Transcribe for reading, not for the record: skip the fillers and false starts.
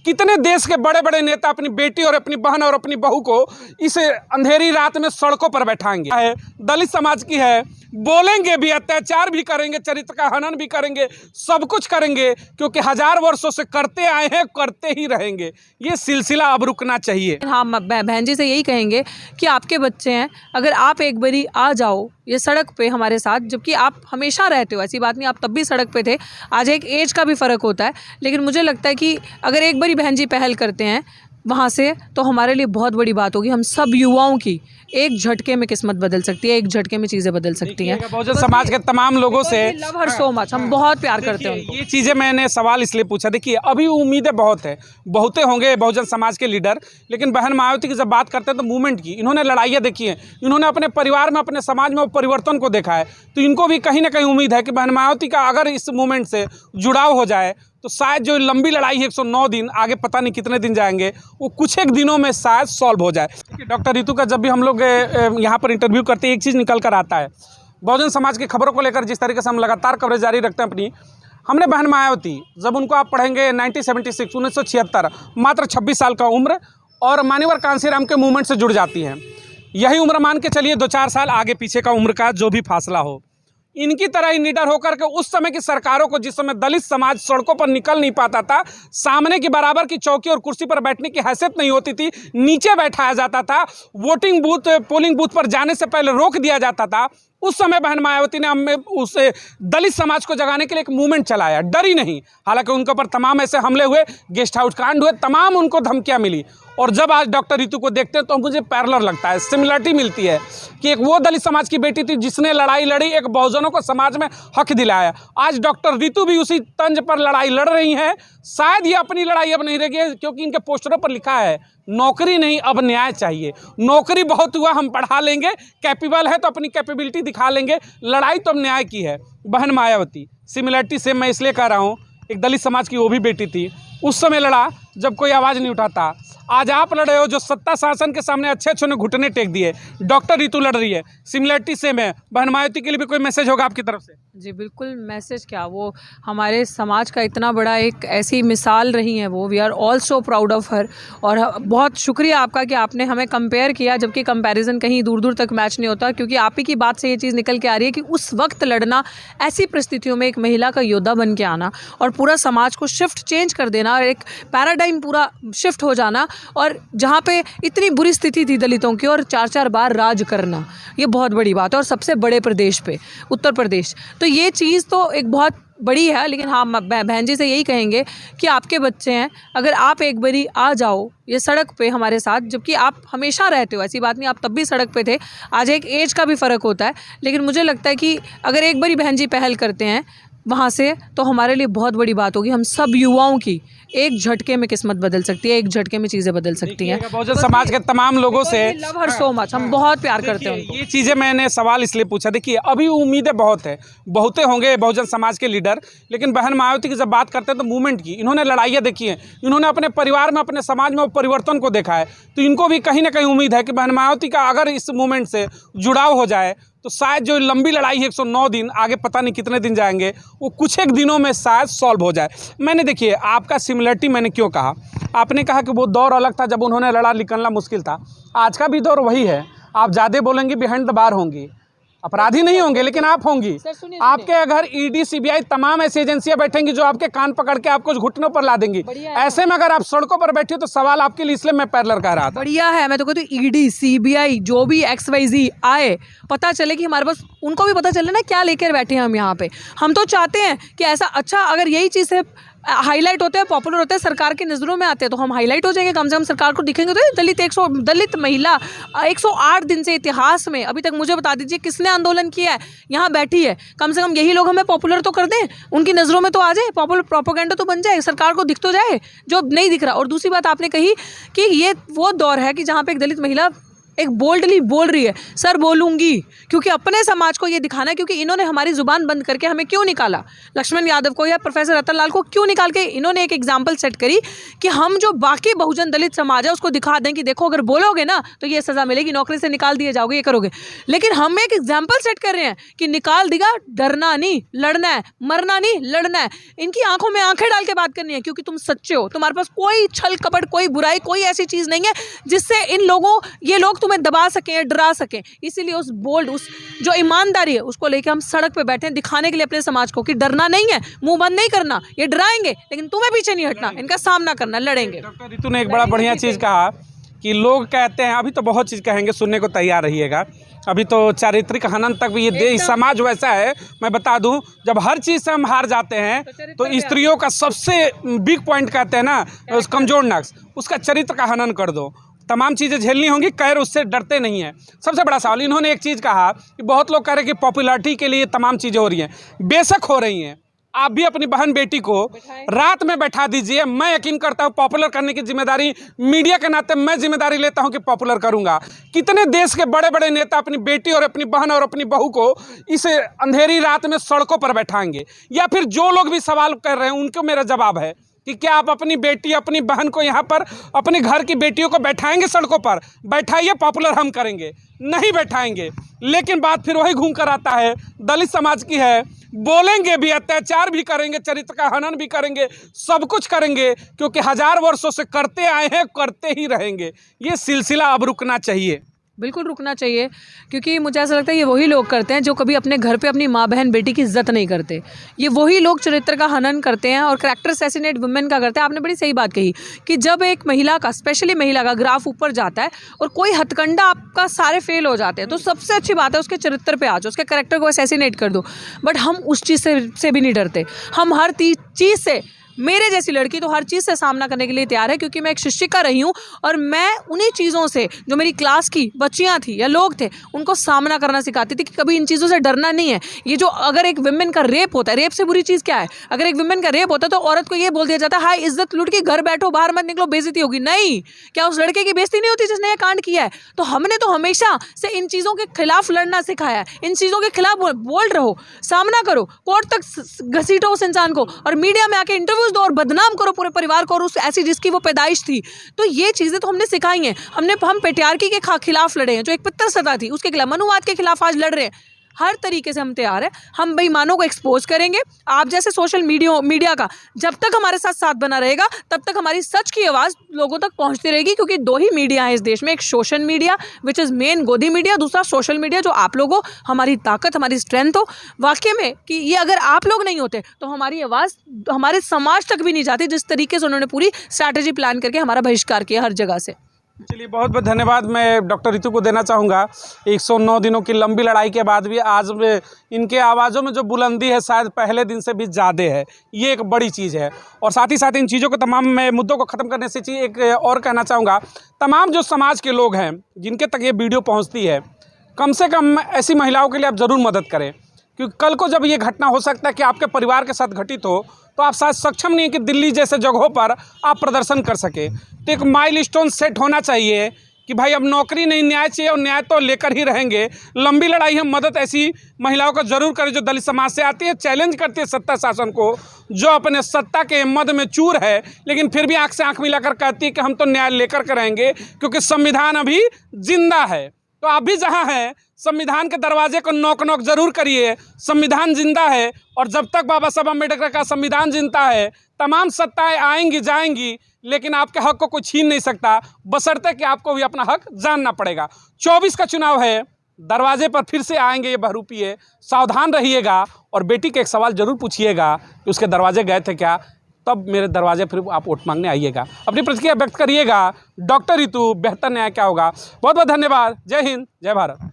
कितने देश के बड़े बड़े नेता अपनी बेटी और अपनी बहन और अपनी बहू को इस अंधेरी रात में सड़कों पर बैठाएंगे। है दलित समाज की है, बोलेंगे भी, अत्याचार भी करेंगे, चरित्र का हनन भी करेंगे, सब कुछ करेंगे, क्योंकि हजार वर्षों से करते आए हैं, करते ही रहेंगे। ये सिलसिला अब रुकना चाहिए। हाँ, बहन जी से यही कहेंगे कि आपके बच्चे हैं, अगर आप एक बारी आ जाओ ये सड़क पे हमारे साथ, जबकि आप हमेशा रहते हो, ऐसी बात नहीं, आप तब भी सड़क पे थे। आज एक एज का भी फ़र्क होता है, लेकिन मुझे लगता है कि अगर एक बारी बहन जी पहल करते हैं वहाँ से, तो हमारे लिए बहुत बड़ी बात होगी। हम सब युवाओं की एक झटके में किस्मत बदल सकती है, एक झटके में चीज़ें बदल सकती हैं। बहुजन समाज के तमाम लोगों से लव हर सो मच, हम बहुत प्यार करते हैं उनको। ये चीज़ें मैंने सवाल इसलिए पूछा, देखिए अभी उम्मीदें बहुत है, बहुते होंगे बहुजन समाज के लीडर, लेकिन बहन मायावती की जब बात करते हैं तो मूवमेंट की, इन्होंने लड़ाइयाँ देखी हैं, इन्होंने अपने परिवार में, अपने समाज में परिवर्तन को देखा है, तो इनको भी कहीं ना कहीं उम्मीद है कि बहन मायावती का अगर इस मूवमेंट से जुड़ाव हो जाए तो शायद जो लंबी लड़ाई है 109 दिन, आगे पता नहीं कितने दिन जाएंगे, वो कुछ एक दिनों में शायद सॉल्व हो जाए। डॉक्टर रितु का जब भी हम लोग यहाँ पर इंटरव्यू करते हैं, एक चीज़ निकल कर आता है, बहुजन समाज की खबरों को लेकर जिस तरीके से हम लगातार कवरेज जारी रखते हैं अपनी, हमने बहन मायावती, जब उनको आप पढ़ेंगे 1976 1976, मात्र 26 साल का उम्र, और मान्यवर कांसीराम के मूवमेंट से जुड़ जाती हैं। यही उम्र मान के चलिए 2-4 साल आगे पीछे का उम्र का जो भी फासला हो, इनकी तरह ही निडर होकर के उस समय की सरकारों को, जिस समय दलित समाज सड़कों पर निकल नहीं पाता था, सामने की बराबर की चौकी और कुर्सी पर बैठने की हैसियत नहीं होती थी, नीचे बैठाया जाता था, वोटिंग बूथ, पोलिंग बूथ पर जाने से पहले रोक दिया जाता था, उस समय बहन मायावती ने हमें उस दलित समाज को जगाने के लिए एक मूवमेंट चलाया, डरी नहीं। हालांकि उनके ऊपर तमाम ऐसे हमले हुए, गेस्ट हाउस कांड हुए, तमाम उनको धमकियां मिली, और जब आज डॉक्टर रितु को देखते हैं तो मुझे पैरेलल लगता है, सिमिलरिटी मिलती है कि एक वो दलित समाज की बेटी थी जिसने लड़ाई लड़ी, एक बहुजनों को समाज में हक दिलाया। आज डॉक्टर रितु भी उसी तंज पर लड़ाई लड़ रही हैं। शायद ये अपनी लड़ाई अब नहीं रहेगी, क्योंकि इनके पोस्टरों पर लिखा है नौकरी नहीं, अब न्याय चाहिए। नौकरी बहुत हुआ, हम पढ़ा लेंगे, कैपेबल है तो अपनी कैपेबिलिटी दिखा लेंगे, लड़ाई तो अब न्याय की है। बहन मायावती सिमिलरिटी से मैं इसलिए कह रहा हूँ, एक दलित समाज की वो भी बेटी थी, उस समय लड़ा जब कोई आवाज़ नहीं उठाता। आज आप लड़ रहे हो, जो सत्ता शासन के सामने अच्छे अच्छे ने घुटने टेक दिए, डॉक्टर रितु लड़ रही है, सिमिलरिटी सेम है। बहन मायावती के लिए भी कोई मैसेज होगा आपकी तरफ से? जी बिल्कुल, मैसेज क्या, वो हमारे समाज का इतना बड़ा एक ऐसी मिसाल रही हैं वो, we are all so proud of her. और बहुत शुक्रिया आपका कि आपने हमें कंपेयर किया, जबकि कंपैरिजन कहीं दूर दूर तक मैच नहीं होता, क्योंकि आप ही की बात से ये चीज़ निकल के आ रही है कि उस वक्त लड़ना, ऐसी परिस्थितियों में एक महिला का योद्धा बन के आना और पूरा समाज को शिफ्ट चेंज कर देना, और एक पैराडाइम पूरा शिफ्ट हो जाना, और जहाँ पे इतनी बुरी स्थिति थी दलितों की, और 4-4 बार राज करना, ये बहुत बड़ी बात है, और सबसे बड़े प्रदेश पे, उत्तर प्रदेश। तो ये चीज़ तो एक बहुत बड़ी है। लेकिन हाँ, बहन जी से यही कहेंगे कि आपके बच्चे हैं, अगर आप एक बारी आ जाओ ये सड़क पे हमारे साथ, जबकि आप हमेशा रहते हो, ऐसी बात नहीं, आप तब भी सड़क पे थे। आज एक एज का भी फ़र्क होता है, लेकिन मुझे लगता है कि अगर एक बारी बहन जी पहल करते हैं वहाँ से, तो हमारे लिए बहुत बड़ी बात होगी। हम सब युवाओं की एक झटके में किस्मत बदल सकती है, एक झटके में चीज़ें बदल सकती हैं। बहुजन समाज के तमाम लोगों से लव हर सो मच, हम बहुत प्यार करते हैं उनको। ये चीज़ें मैंने सवाल इसलिए पूछा, देखिए अभी उम्मीदें बहुत है, बहुते होंगे बहुजन समाज के लीडर, लेकिन बहन मायावती की जब बात करते हैं तो मूवमेंट की, इन्होंने लड़ाइयाँ देखी हैं, इन्होंने अपने परिवार में, अपने समाज में परिवर्तन को देखा है, तो इनको भी कहीं ना कहीं उम्मीद है कि बहन मायावती का अगर इस मूवमेंट से जुड़ाव हो जाए तो शायद जो लंबी लड़ाई है 109 दिन, आगे पता नहीं कितने दिन जाएंगे, वो कुछ एक दिनों में शायद सॉल्व हो जाए। मैंने, देखिए आपका सिमिलरिटी मैंने क्यों कहा, आपने कहा कि वो दौर अलग था जब उन्होंने लड़ा, निकलना मुश्किल था। आज का भी दौर वही है, आप ज़्यादा बोलेंगे बिहाइंड द बार होंगी, अपराधी नहीं होंगे लेकिन आप होंगी। आपके अगर ईडी सीबीआई तमाम ऐसी एजेंसियां बैठेंगी जो आपके कान पकड़ के आपको घुटनों पर ला देंगी। ऐसे में अगर आप सड़कों पर बैठे हो तो सवाल आपके लिए, इसलिए मैं पैरेलल कह रहा था। बढ़िया है, मैं तो कहती हूँ ईडी सीबीआई जो भी XYZ आए, पता चले कि हमारे पास, उनको भी पता चले ना क्या लेकर बैठे हैं हम यहाँ पे। हम तो चाहते हैं कि ऐसा, अच्छा अगर यही चीज़ से हाईलाइट होते हैं, पॉपुलर होते हैं, सरकार की नज़रों में आते हैं, तो हम हाईलाइट हो जाएंगे, कम से कम सरकार को दिखेंगे। तो दलित महिला 108 दिन से इतिहास में अभी तक मुझे बता दीजिए किसने आंदोलन किया है, यहाँ बैठी है, कम से कम यही लोग हमें पॉपुलर तो कर दें, उनकी नज़रों में तो आ जाए, पॉपुलर प्रोपेगेंडा तो बन जाए, सरकार को दिख तो जाए जो नहीं दिख रहा। और दूसरी बात आपने कही कि ये वो दौर है कि जहाँ पर एक दलित महिला एक बोल्डली बोल रही है सर बोलूँगी, क्योंकि अपने समाज को ये दिखाना है, क्योंकि इन्होंने हमारी ज़ुबान बंद करके हमें क्यों निकाला, लक्ष्मण यादव को या प्रोफेसर रतन लाल को क्यों निकाल के इन्होंने एक एग्जाम्पल सेट करी कि हम जो बाकी बहुजन दलित समाज है उसको दिखा दें कि देखो अगर बोलोगे ना तो ये सज़ा मिलेगी, नौकरी से निकाल दिए जाओगे, ये करोगे। लेकिन हम एक एग्जाम्पल सेट कर रहे हैं कि निकाल देगा, डरना नहीं, लड़ना है, मरना नहीं, लड़ना है। इनकी आंखों में आंखें डाल के बात करनी है, क्योंकि तुम सच्चे हो, तुम्हारे पास कोई छल कपट, कोई बुराई, कोई ऐसी चीज़ नहीं है जिससे ये लोग तुम्हें दबा सकें, डरा सकें। इसीलिए उस बोल्ड, उस जो ईमानदारी है उसको लेके हम सड़क पे बैठे हैं, दिखाने के लिए अपने समाज को कि डरना नहीं है, मुंह बंद नहीं करना, ये डराएंगे लेकिन तुम्हें पीछे नहीं हटना, इनका सामना करना, लड़ेंगे। डॉक्टर रितु ने एक बड़ा बढ़िया चीज़ कहा कि लोग कहते हैं, अभी तो बहुत चीज़ कहेंगे, सुनने को तैयार रहिएगा, अभी तो चारित्रिक हनन तक भी ये समाज वैसा है। मैं बता दूं, जब हर चीज़ से हम हार जाते हैं तो स्त्रियों का सबसे बिग पॉइंट कहते हैं ना, उस कमजोर नक्श, उसका चरित्र का हनन कर दो, तमाम चीज़ें झेलनी होंगी, खैर उससे डरते नहीं हैं। सबसे बड़ा सवाल, इन्होंने एक चीज़ कहा कि बहुत लोग कह रहे हैं कि पॉपुलैरिटी के लिए तमाम चीज़ें हो रही हैं, बेशक हो रही हैं। आप भी अपनी बहन बेटी को रात में बैठा दीजिए, मैं यकीन करता हूँ पॉपुलर करने की जिम्मेदारी मीडिया के नाते मैं जिम्मेदारी लेता हूँ कि पॉपुलर करूँगा। कितने देश के बड़े बड़े नेता अपनी बेटी और अपनी बहन और अपनी बहू को इस अंधेरी रात में सड़कों पर बैठाएंगे, या फिर जो लोग भी सवाल कर रहे हैं उनको मेरा जवाब है कि क्या आप अपनी बेटी अपनी बहन को यहाँ पर, अपने घर की बेटियों को बैठाएंगे सड़कों पर? बैठाइए, पॉपुलर हम करेंगे। नहीं बैठाएंगे, लेकिन बात फिर वही घूम कर आता है, दलित समाज की है। बोलेंगे भी, अत्याचार भी करेंगे, चरित्र का हनन भी करेंगे, सब कुछ करेंगे, क्योंकि 1000 वर्षों से करते आए हैं, करते ही रहेंगे। ये सिलसिला अब रुकना चाहिए, बिल्कुल रुकना चाहिए, क्योंकि मुझे ऐसा लगता है ये वही लोग करते हैं जो कभी अपने घर पे अपनी माँ बहन बेटी की इज्जत नहीं करते। ये वही लोग चरित्र का हनन करते हैं और कैरेक्टर असैसिनेट वुमेन का करते हैं। आपने बड़ी सही बात कही कि जब एक महिला का, स्पेशली महिला का ग्राफ ऊपर जाता है और कोई हथकंडा आपका सारे फेल हो जाते हैं, तो सबसे अच्छी बात है उसके चरित्र पर आ जाओ, उसके कैरेक्टर को असैसिनेट कर दो। बट हम उस चीज़ से भी नहीं डरते, हम हर चीज़ से, मेरे जैसी लड़की तो हर चीज़ से सामना करने के लिए तैयार है, क्योंकि मैं एक शिक्षिका रही हूँ और मैं उन्हीं चीज़ों से, जो मेरी क्लास की बच्चियाँ थी या लोग थे, उनको सामना करना सिखाती थी कि कभी इन चीज़ों से डरना नहीं है। ये जो अगर एक विमेन का रेप होता है, रेप से बुरी चीज़ क्या है? अगर एक विमेन का रेप होता है तो औरत को ये बोल दिया जाता है हाय इज्जत लूट के घर बैठो, बाहर मत निकलो, बेइज्जती होगी। नहीं, क्या उस लड़के की बेइज्जती नहीं होती जिसने ये कांड किया है? तो हमने तो हमेशा से इन चीज़ों के खिलाफ लड़ना सिखाया है, इन चीज़ों के खिलाफ बोल्ड रहो, सामना करो, कोर्ट तक घसीटो उस इंसान को, और मीडिया में आके इंटरव्यूज दो और बदनाम करो पूरे परिवार को और उस ऐसी जिसकी वो पैदाइश थी। तो ये चीज़ें तो हमने सिखाई हैं। हम पेट्रियार्की के खिलाफ लड़े हैं, जो एक पितृसत्ता थी उसके खिलाफ, मनुवाद के खिलाफ आज लड़ रहे हैं। हर तरीके से हम तैयार हैं, हम बेईमानों को एक्सपोज करेंगे। आप जैसे सोशल मीडिया का जब तक हमारे साथ बना रहेगा तब तक हमारी सच की आवाज़ लोगों तक पहुंचती रहेगी, क्योंकि 2 ही मीडिया है इस देश में, एक social media which is main गोदी मीडिया, दूसरा सोशल मीडिया जो आप लोग हो, हमारी ताकत, हमारी स्ट्रेंथ हो वाकई में, कि ये अगर आप लोग नहीं होते तो हमारी आवाज़ हमारे समाज तक भी नहीं जाती, जिस तरीके से उन्होंने पूरी स्ट्रैटेजी प्लान करके हमारा बहिष्कार किया हर जगह से। चलिए, बहुत बहुत धन्यवाद मैं डॉक्टर रितु को देना चाहूँगा। 109 दिनों की लंबी लड़ाई के बाद भी आज इनके आवाज़ों में जो बुलंदी है शायद पहले दिन से भी ज़्यादा है, ये एक बड़ी चीज़ है। और साथ ही साथ इन चीज़ों को, तमाम मैं मुद्दों को ख़त्म करने से एक और कहना चाहूँगा, तमाम जो समाज के लोग हैं जिनके तक ये वीडियो पहुँचती है, कम से कम ऐसी महिलाओं के लिए आप ज़रूर मदद करें, क्योंकि कल को जब ये घटना हो सकता है कि आपके परिवार के साथ घटित हो, तो आप शायद सक्षम नहीं है कि दिल्ली जैसे जगहों पर आप प्रदर्शन कर सके। तो एक माइलस्टोन सेट होना चाहिए कि भाई अब नौकरी नहीं, न्याय चाहिए, और न्याय तो लेकर ही रहेंगे। लंबी लड़ाई हम मदद ऐसी महिलाओं को जरूर करें जो दलित समाज से आती है, चैलेंज करती है सत्ता शासन को, जो अपने सत्ता के मद में चूर है, लेकिन फिर भी आँख से आँख मिलाकर कहती है कि हम तो न्याय लेकर के रहेंगे, क्योंकि संविधान अभी जिंदा है। तो आप भी जहाँ हैं, संविधान के दरवाजे को नॉक नॉक जरूर करिए। संविधान जिंदा है, और जब तक बाबा साहब अम्बेडकर का संविधान जिंदा है, तमाम सत्ताएं आएंगी जाएंगी, लेकिन आपके हक को कोई छीन नहीं सकता, बशर्ते कि आपको भी अपना हक जानना पड़ेगा। 24 का चुनाव है, दरवाजे पर फिर से आएंगे ये बहरूपिये, सावधान रहिएगा। और बेटी के एक सवाल जरूर पूछिएगा कि उसके दरवाजे गए थे क्या, तब मेरे दरवाजे फिर आप वोट मांगने आइएगा। अपनी प्रतिक्रिया व्यक्त करिएगा। डॉक्टर रितु, बेहतर न्याय क्या होगा। बहुत बहुत धन्यवाद। जय हिंद, जय भारत।